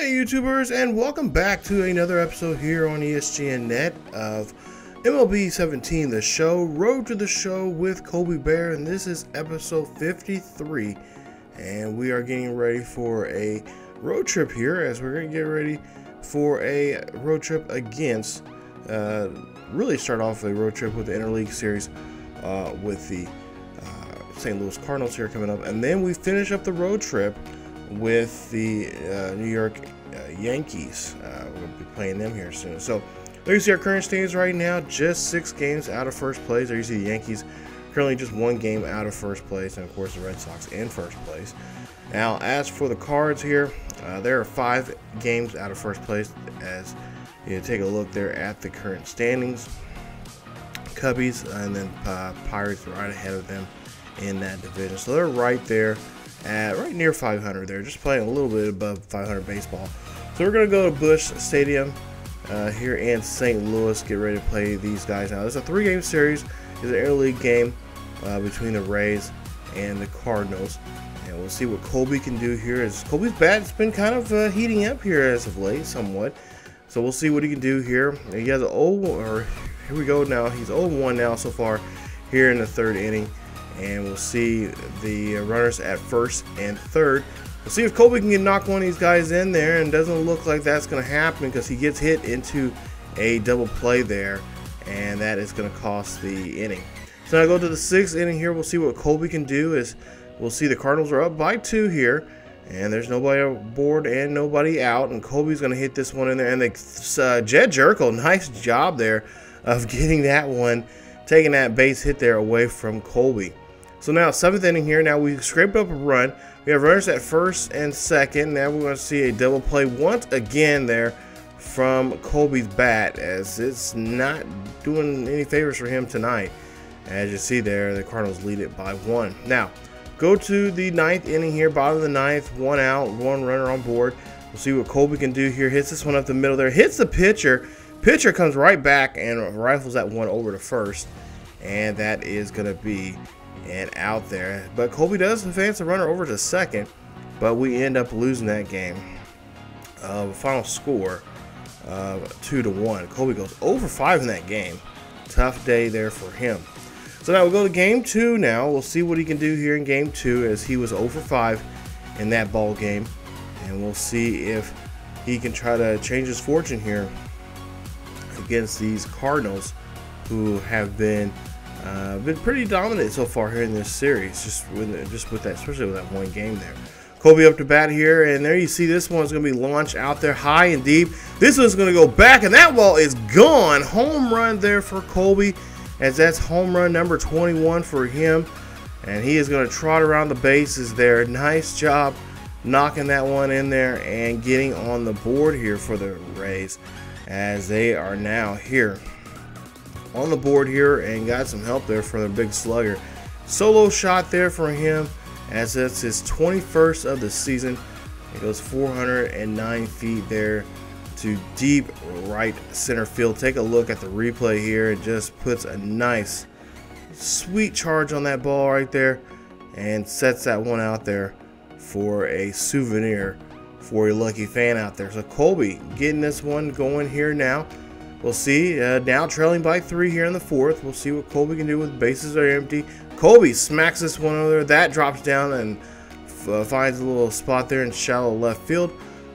Hey YouTubers, and welcome back to another episode here on ESGNet of MLB 17, the show, Road to the Show with Colby Baer, and this is episode 53, and we are getting ready for a road trip here, as we're going to get ready for a road trip against, really start off a road trip with the interleague series with the St. Louis Cardinals here coming up, and then we finish up the road trip with the New York Yankees. We're going to be playing them here soon. So there you see our current standings right now, just 6 games out of first place. There you see the Yankees currently just 1 game out of first place, and of course the Red Sox in first place. Now as for the Cards here, there are 5 games out of first place. As you take a look there at the current standings, Cubbies and then Pirates right ahead of them in that division. So they're right there at right near 500 there, just playing a little bit above 500 baseball. So we're going to go to Busch Stadium here in St. Louis, get ready to play these guys. Now this is a 3-game series. It's an interleague game between the Rays and the Cardinals, and we'll see what Colby can do here, as Colby's bat's been kind of heating up here as of late somewhat. So we'll see what he can do here. He has here we go now, he's 0-1 now so far here in the 3rd inning. And we'll see the runners at first and third. We'll see if Colby can knock one of these guys in there, and doesn't look like that's going to happen because he gets hit into a double play there, and that is going to cost the inning. So now I go to the 6th inning here. We'll see what Colby can do. Is we'll see the Cardinals are up by 2 here, and there's nobody aboard and nobody out, and Colby's going to hit this one in there. And the Jed Jerkel, nice job there of getting that one, taking that base hit there away from Colby. So now 7th inning here. Now we scraped up a run. We have runners at first and second. Now we're going to see a double play once again there from Colby's bat, as it's not doing any favors for him tonight. As you see there, the Cardinals lead it by 1. Now go to the 9th inning here, bottom of the 9th, 1 out, 1 runner on board. We'll see what Colby can do here. Hits this one up the middle there, hits the pitcher. Pitcher comes right back and rifles that one over to first, and that is going to be and out there. But Colby does advance the runner over to second, but we end up losing that game. Final score 2-1. Colby goes over 5 in that game. Tough day there for him. So now we'll go to game 2 now. We'll see what he can do here in game 2, as he was 0-5 in that ball game, and we'll see if he can try to change his fortune here against these Cardinals, who have been pretty dominant so far here in this series, just with that, especially with that 1 game there. Colby up to bat here, and there you see this one's going to be launched out there high and deep. This one's going to go back, and that ball is gone. Home run there for Colby, as that's home run number 21 for him, and he is going to trot around the bases there. Nice job knocking that one in there and getting on the board here for the Rays, as they are now here on the board here, and got some help there from the big slugger. Solo shot there for him, as that's his 21st of the season. It goes 409 feet there to deep right center field. Take a look at the replay here. It just puts a nice sweet charge on that ball right there, and sets that one out there for a souvenir for a lucky fan out there. So Colby getting this one going here now. We'll see, now trailing by 3 here in the 4th. We'll see what Colby can do with bases are empty. Colby smacks this one over there. That drops down and finds a little spot there in shallow left field.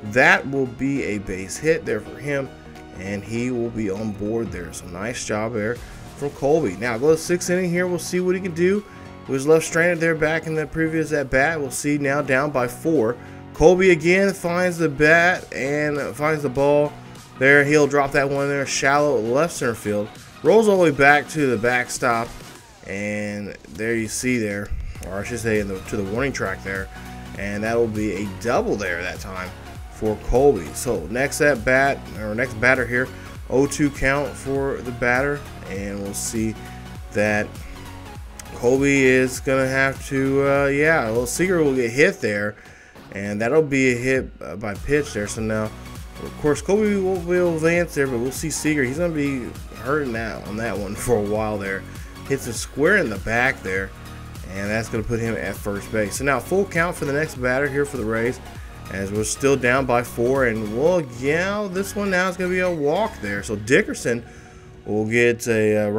That will be a base hit there for him, and he will be on board there. So nice job there from Colby. Now go to the 6th inning here. We'll see what he can do. He was left stranded there back in the previous at bat. We'll see now down by 4. Colby again finds the bat and finds the ball. There, he'll drop that one there, shallow left center field. Rolls all the way back to the backstop, and there you see there, or I should say to the warning track there, and that will be a double there that time for Colby. So next at bat, or next batter here, 0-2 count for the batter, and we'll see that Colby is gonna have to, yeah, well, Seager will get hit there, and that'll be a hit by pitch there. So now, of course, Colby will advance there, but we'll see Seager. He's going to be hurting on that one for a while there. Hits a square in the back there, and that's going to put him at first base. So now full count for the next batter here for the Rays. as we're still down by 4. And well, yeah, this one now is going to be a walk there. So Dickerson will get a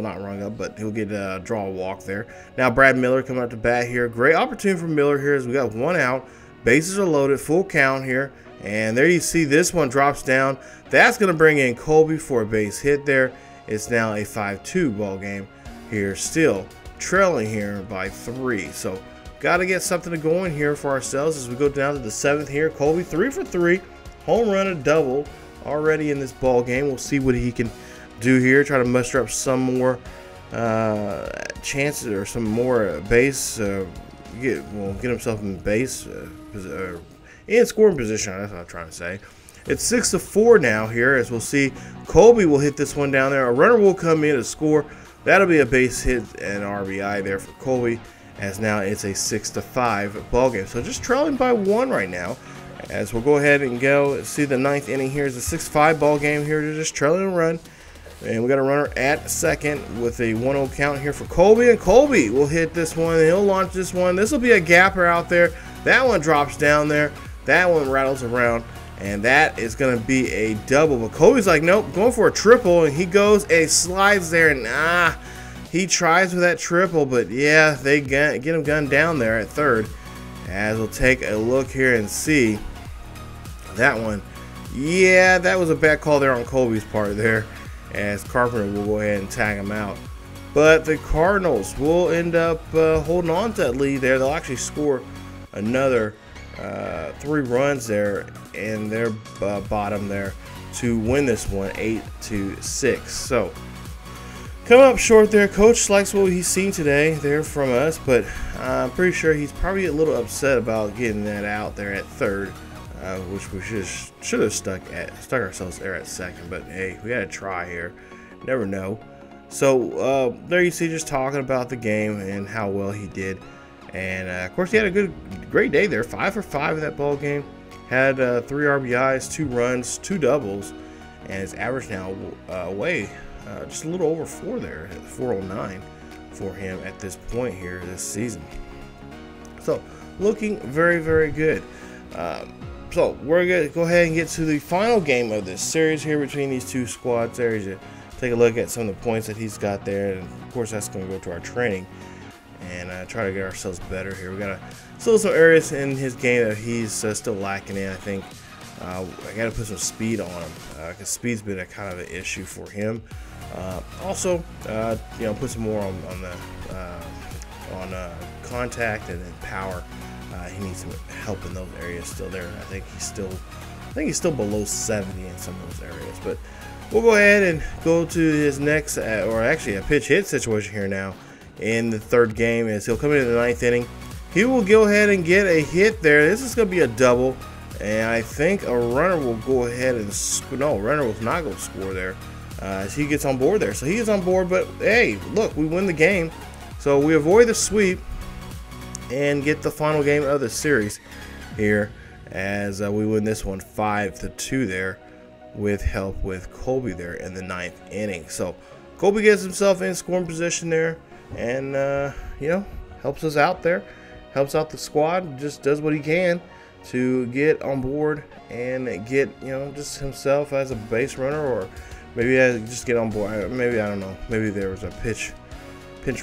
not rung up, but he'll get a draw a walk there. Now Brad Miller coming up to bat here. Great opportunity for Miller here as we got 1 out. Bases are loaded, full count here. And there you see this one drops down. That's going to bring in Colby for a base hit there. It's now a 5-2 ball game here, still trailing here by 3. So got to get something to go in here for ourselves as we go down to the 7th here. Colby 3 for 3, home run, a double already in this ball game. We'll see what he can do here. Try to muster up some more chances or some more base. Get himself in base in scoring position. That's what I'm trying to say. It's 6-4 now here, as we'll see. Colby will hit this one down there. A runner will come in to score. That'll be a base hit and RBI there for Colby, as now it's a 6-5 ball game. So just trailing by 1 right now, as we'll go ahead and go see the 9th inning here. Is a 6-5 ball game here. They're just trailing a run. And we got a runner at second with a 1-0 count here for Colby. And Colby will hit this one. He'll launch this one. This will be a gapper out there. That one drops down there. That one rattles around. And that is going to be a double. But Colby's like, nope, going for a triple. And he goes and slides there. And he tries for that triple. But yeah, they get him gunned down there at third. As we'll take a look here and see that one. Yeah, that was a bad call there on Colby's part there, as Carpenter will go ahead and tag him out. But the Cardinals will end up holding on to that lead there. They'll actually score another 3 runs there in their bottom there to win this one 8-6. So coming up short there. Coach likes what he's seen today there from us, but I'm pretty sure he's probably a little upset about getting that out there at third, which we should have stuck ourselves there at second. But hey, we got to try here. Never know. So there you see, just talking about the game and how well he did. And of course, he had a great day there. 5 for 5 in that ball game. Had 3 RBIs, 2 runs, 2 doubles, and his average now away just a little over 4 there, at 409 for him at this point here this season. So looking very, very good. So we're going to go ahead and get to the final game of this series here between these two squads there. You take a look at some of the points that he's got there, and of course that's going to go to our training and try to get ourselves better here. We got still some areas in his game that he's still lacking in. I think I got to put some speed on him, because speed's been a kind of an issue for him. Also, put some more on contact and then power. He needs some help in those areas still there. I think he's still below 70 in some of those areas. But we'll go ahead and go to his next, or actually a pitch hit situation here now in the third game, as he'll come into the 9th inning. He will go ahead and get a hit there. This is going to be a double, and I think a runner will go ahead and no, runner will not go score there as he gets on board there. So he is on board, but hey, look, we win the game, so we avoid the sweep and get the final game of the series here, as we win this one 5-2 there, with help with Colby there in the 9th inning. So Colby gets himself in scoring position there, and helps us out there, helps out the squad, just does what he can to get on board and get just himself as a base runner, or maybe just get on board. Maybe, I don't know, maybe there was a pinch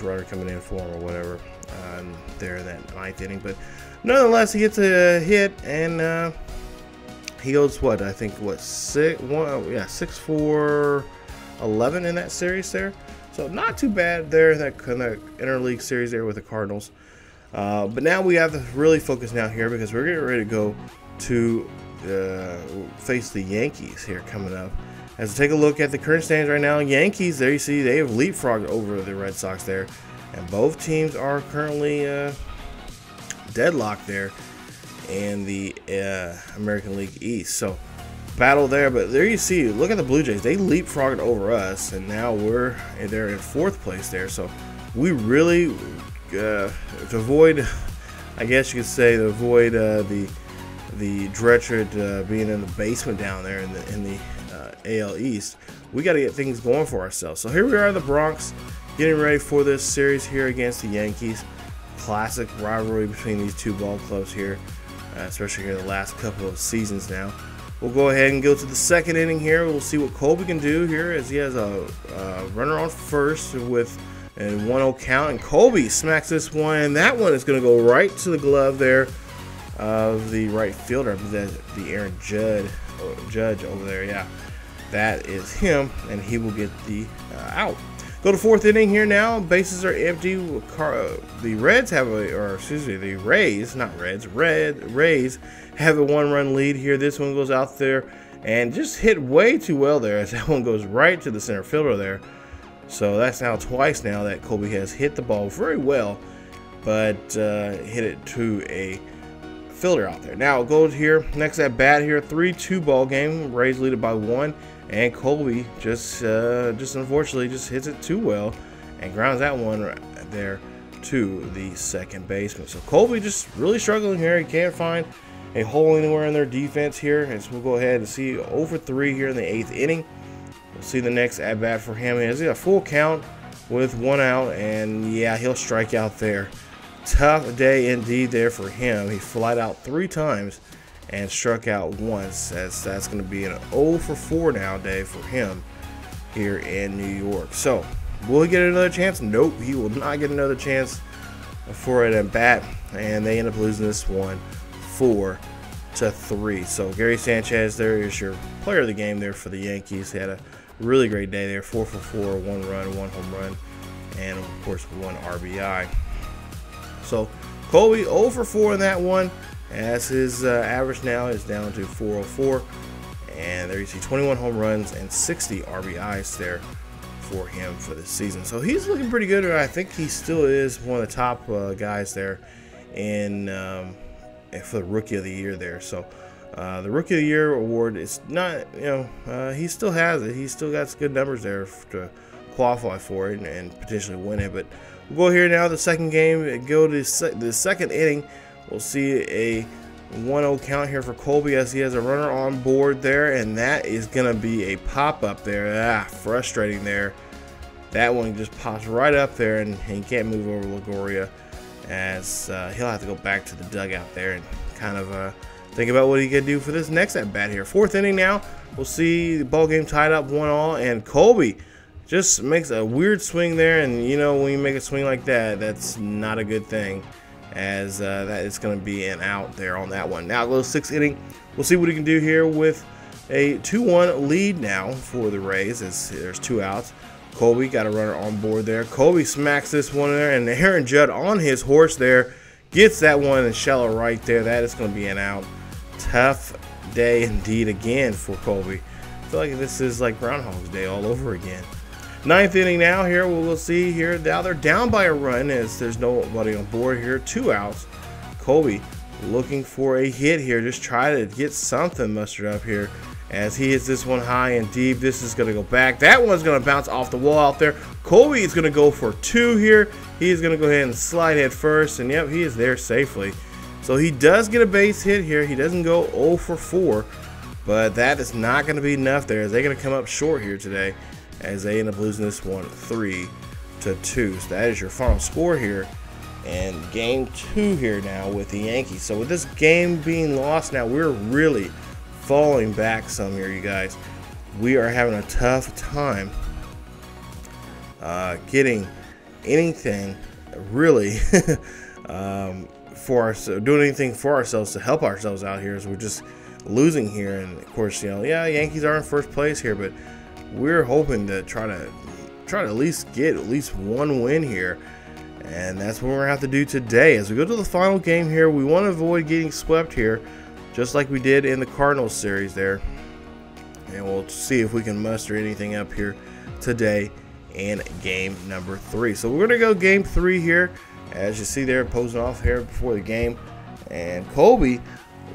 runner coming in for him or whatever there in that 9th inning. But nonetheless, he gets a hit, and he goes 6 for 11 in that series there. So not too bad there in that interleague series there with the Cardinals. But now we have to really focus now here, because we're getting ready to go to face the Yankees here coming up. As we take a look at the current standings right now, Yankees, there you see they have leapfrogged over the Red Sox there. And both teams are currently deadlocked there in the American League East. So battle there, but there you see, look at the Blue Jays. They leapfrogged over us, and now they're in 4th place there. So we really to avoid, I guess you could say, to avoid the Dretrid being in the basement down there in the AL East, we got to get things going for ourselves. So here we are in the Bronx, getting ready for this series here against the Yankees. Classic rivalry between these two ball clubs here. especially here the last couple of seasons now. We'll go ahead and go to the second inning here. We'll see what Colby can do here as he has a runner on first with a 1-0 count. And Colby smacks this one, and that one is going to go right to the glove there of the right fielder. The Aaron Judge over there. Yeah, that is him, and he will get the out. Go to fourth inning here now. Bases are empty. The Reds have the Rays, not Reds, Rays have a 1-run lead here. This one goes out there and just hit way too well there as that one goes right to the center fielder there. So that's now twice now that Colby has hit the ball very well, but hit it to a fielder out there. Now it goes here, next at bat here, 3-2 ball game. Rays lead it by 1. And Colby just unfortunately just hits it too well and grounds that one right there to the second baseman. So Colby just really struggling here. He can't find a hole anywhere in their defense here. And so we'll go ahead and see 0 for 3 here in the 8th inning. We'll see the next at bat for him. He has a full count with 1 out, and yeah, he'll strike out there. Tough day indeed there for him. He flied out 3 times and struck out once, as that's going to be an 0 for 4 nowadays for him here in New York. So, will he get another chance? Nope, he will not get another chance for an at bat, and they end up losing this one 4-3. So, Gary Sanchez, there is your player of the game there for the Yankees. He had a really great day there, 4 for 4, 1 run, 1 home run, and of course 1 RBI. So, Colby 0 for 4 in that one, as his average now is down to 404, and there you see 21 home runs and 60 RBIs there for him for this season. So he's looking pretty good. I think he still is one of the top guys there in for the Rookie of the Year there. So the Rookie of the Year award is not, he still has it. He's still got good numbers there to qualify for it and potentially win it. But we'll go here now, the second game, go to the second inning. We'll see a 1-0 count here for Colby as he has a runner on board there, and that is going to be a pop-up there. Frustrating there. That one just pops right up there, and he can't move over LaGoria, as he'll have to go back to the dugout there and kind of think about what he can do for this next at-bat here. Fourth inning now. We'll see the ball game tied up 1-1, and Colby just makes a weird swing there, and when you make a swing like that, that's not a good thing, as that is going to be an out there on that one. Now go to 6th inning. We'll see what he can do here with a 2-1 lead now for the Rays, as there's 2 outs. Colby got a runner on board there. Colby smacks this one there, and Aaron Judge on his horse there gets that one in shallow right there. That is going to be an out. Tough day indeed again for Colby. I feel like this is like Groundhog's Day all over again. 9th inning now here. We'll see here. Now they're down by a run as there's nobody on board here. 2 outs. Colby looking for a hit here. Just try to get something mustered up here as he hits this one high and deep. This is going to go back. That one's going to bounce off the wall out there. Colby is going to go for 2 here. He is going to go ahead and slide head first. And yep, he is there safely. So he does get a base hit here. He doesn't go 0 for 4. But that is not going to be enough there, as they're going to come up short here today, as they end up losing this one 3-2. So that is your final score here, and game 2 here now with the Yankees. So with this game being lost now, we're really falling back some here, you guys. We are having a tough time getting anything really doing anything for ourselves to help ourselves out here, as we're just losing here. And of course, Yankees are in first place here, but we're hoping to try to at least get at least 1 win here, and that's what we're gonna have to do today. As we go to the final game here, we want to avoid getting swept here, just like we did in the Cardinals series there, and we'll see if we can muster anything up here today in game number 3. So we're gonna go game 3 here, as you see there, posing off here before the game, and Colby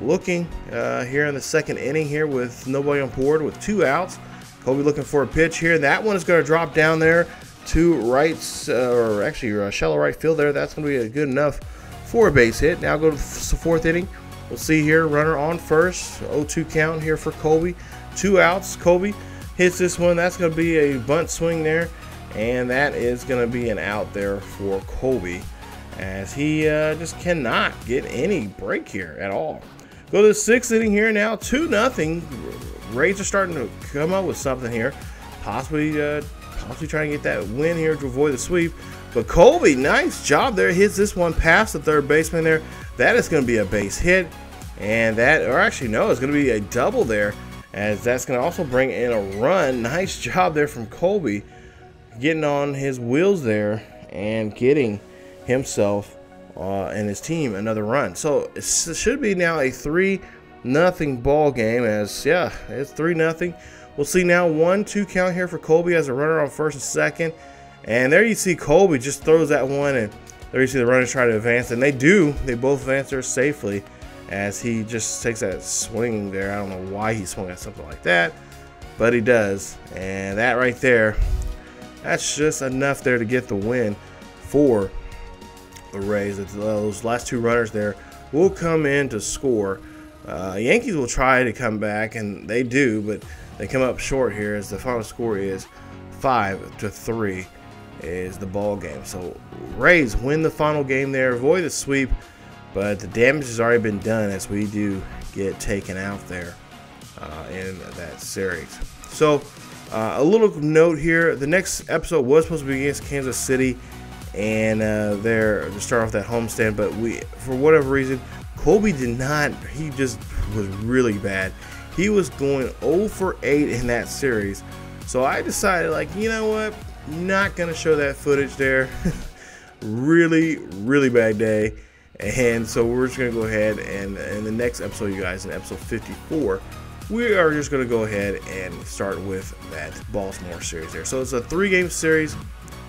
looking here in the second inning here with nobody on board with 2 outs. Colby looking for a pitch here. That one is going to drop down there to shallow right field there. That's going to be good enough for a base hit. Now go to the 4th inning. We'll see here, runner on first. 0-2 count here for Colby. 2 outs. Colby hits this one. That's going to be a bunt swing there, and that is going to be an out there for Colby. as he just cannot get any break here at all. Go to the 6th inning here now, 2-0. Rays are starting to come up with something here, possibly trying to get that win here to avoid the sweep. But Colby, nice job there, hits this one past the third baseman there. That is going to be a base hit, and that, or actually no, it's going to be a double there, as that's going to also bring in a run. Nice job there from Colby, getting on his wheels there and getting himself and his team another run. So it should be now a 3-0 ball game, as yeah, it's 3-0. We'll see now 1-2 count here for Colby as a runner on first and second. And there you see Colby just throws that one, and there you see the runners try to advance, and they do. They both advance there safely as he just takes that swing there. I don't know why he swung at something like that, but he does. And that right there, that's just enough there to get the win for the Rays. Those last two runners there will come in to score. Yankees will try to come back, and they do, but they come up short here as the final score is 5-3 is the ball game. So Rays win the final game there, avoid the sweep, but the damage has already been done as we do get taken out there in that series. So a little note here, the next episode was supposed to be against Kansas City, and there to start off that homestand, but for whatever reason, Colby did not. He just was really bad. He was going 0 for 8 in that series. So I decided, like, you know what? Not going to show that footage there. Really, really bad day. And so we're just going to go ahead and in the next episode, you guys, in episode 54, we are just going to go ahead and start with that Baltimore series there. So it's a 3-game series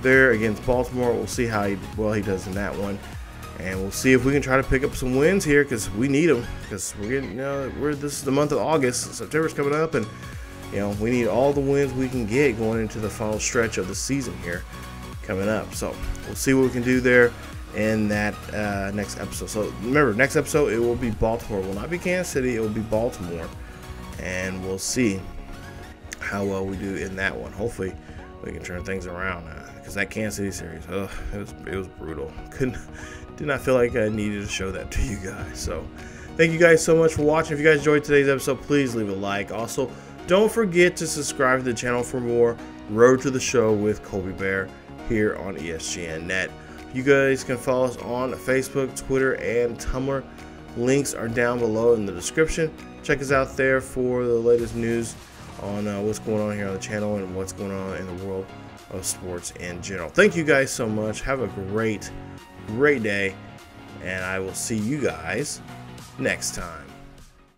there against Baltimore. We'll see how well he does in that one. And we'll see if we can try to pick up some wins here, because we need them. Because we're getting, this is the month of August. September's coming up, and we need all the wins we can get going into the final stretch of the season here coming up. So we'll see what we can do there in that next episode. So remember, next episode it will be Baltimore. It will not be Kansas City. It will be Baltimore, and we'll see how well we do in that one. Hopefully, we can turn things around, because that Kansas City series, it was brutal. Did not feel like I needed to show that to you guys. So thank you guys so much for watching. If you guys enjoyed today's episode, please leave a like. Also, don't forget to subscribe to the channel for more Road to the Show with Colby Baer here on ESGNet. You guys can follow us on Facebook, Twitter, and Tumblr. Links are down below in the description. Check us out there for the latest news on what's going on here on the channel and what's going on in the world of sports in general. Thank you guys so much. Have a great day, and I will see you guys next time.